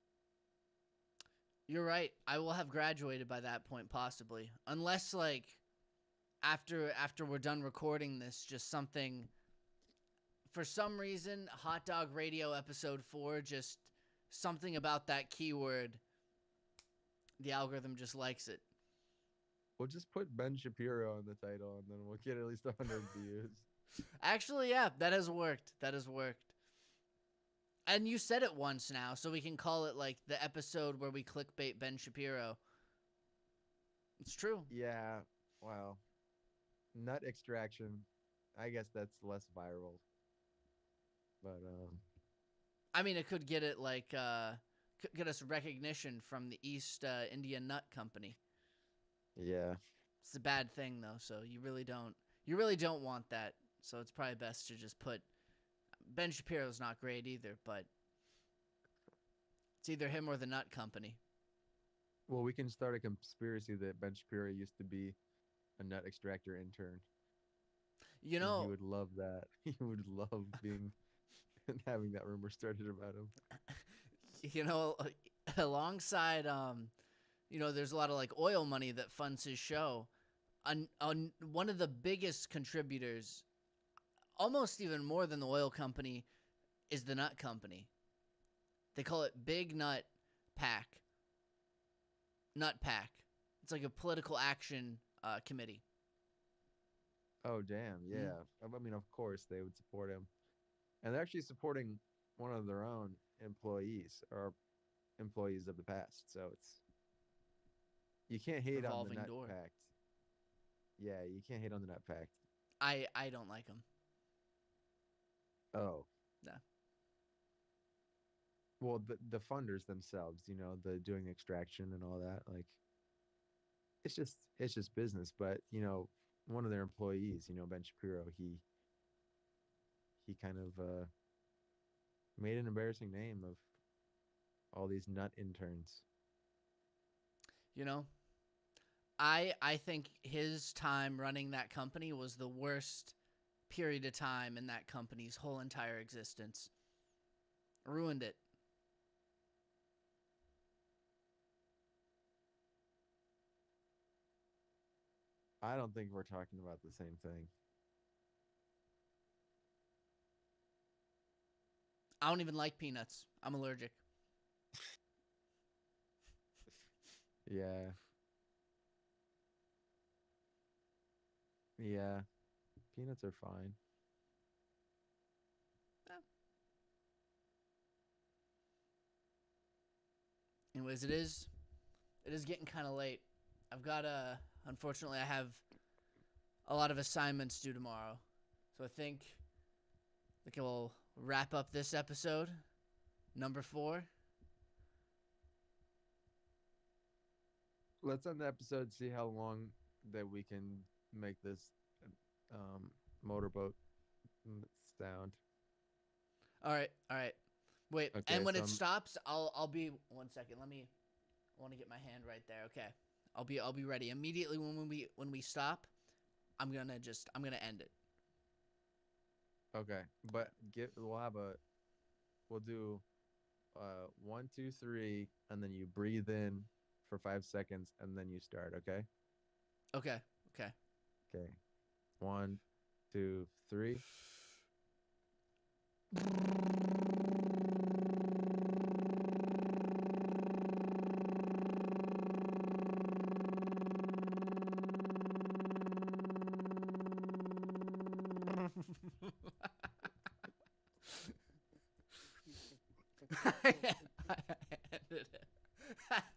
Speaker 1: You're right. I will have graduated by that point possibly. Unless like after we're done recording this just something for some reason Hot Dog Radio episode 4 just something about that keyword the algorithm just likes it.
Speaker 3: We'll just put Ben Shapiro on the title, and then we'll get at least 100 views.
Speaker 1: Actually, yeah, that has worked. That has worked. And you said it once now, so we can call it like the episode where we clickbait Ben Shapiro. It's true.
Speaker 3: Yeah. Well, nut extraction. I guess that's less viral, but
Speaker 1: I mean, it could get it like could get us recognition from the East India Nut Company.
Speaker 3: yeah.
Speaker 1: It's a bad thing though, so you really don't want that. So it's probably best to just put Ben Shapiro's not great either, but it's either him or the Nut Company.
Speaker 3: Well, we can start a conspiracy that Ben Shapiro used to be a nut extractor intern,
Speaker 1: You
Speaker 3: and he
Speaker 1: know,
Speaker 3: would love that. He would love being having that rumor started about him.
Speaker 1: you know, alongside there's a lot of like oil money that funds his show. On one of the biggest contributors, almost even more than the oil company, is the Nut Company. They call it Big Nut Pack. Nut Pack. It's like a political action committee.
Speaker 3: Oh, damn.
Speaker 1: Mm.
Speaker 3: Yeah. I mean, of course they would support him, and they're actually supporting one of their own employees or employees of the past. So you can't hate on the
Speaker 1: Revolving
Speaker 3: nut
Speaker 1: door.
Speaker 3: pact. Yeah, you can't hate on the nut pact.
Speaker 1: I don't like them.
Speaker 3: Oh,
Speaker 1: No.
Speaker 3: well, the funders themselves, the doing extraction and all that, like it's just business. But one of their employees, Ben Shapiro, he kind of made an embarrassing name of all these nut interns.
Speaker 1: You know, I think his time running that company was the worst period of time in that company's whole entire existence. Ruined it.
Speaker 3: I don't think we're talking about the same thing.
Speaker 1: I don't even like peanuts. I'm allergic.
Speaker 3: Yeah, yeah, peanuts are fine.
Speaker 1: Eh. Anyways, it is getting kind of late. I've got unfortunately I have a lot of assignments due tomorrow. So I think we'll wrap up this episode, number 4.
Speaker 3: Let's end the episode, see how long that we can make this um, motorboat sound.
Speaker 1: All right, all right. Wait,
Speaker 3: Okay,
Speaker 1: and when
Speaker 3: so
Speaker 1: it stops, I'll be 1 second. I want to get my hand right there. Okay. I'll be ready immediately when we stop. I'm gonna end it.
Speaker 3: okay, but we'll do 1, 2, 3, and then you breathe in for 5 seconds, and then you start. Okay.
Speaker 1: Okay. Okay.
Speaker 3: Okay. 1, 2, 3.
Speaker 1: I ended it.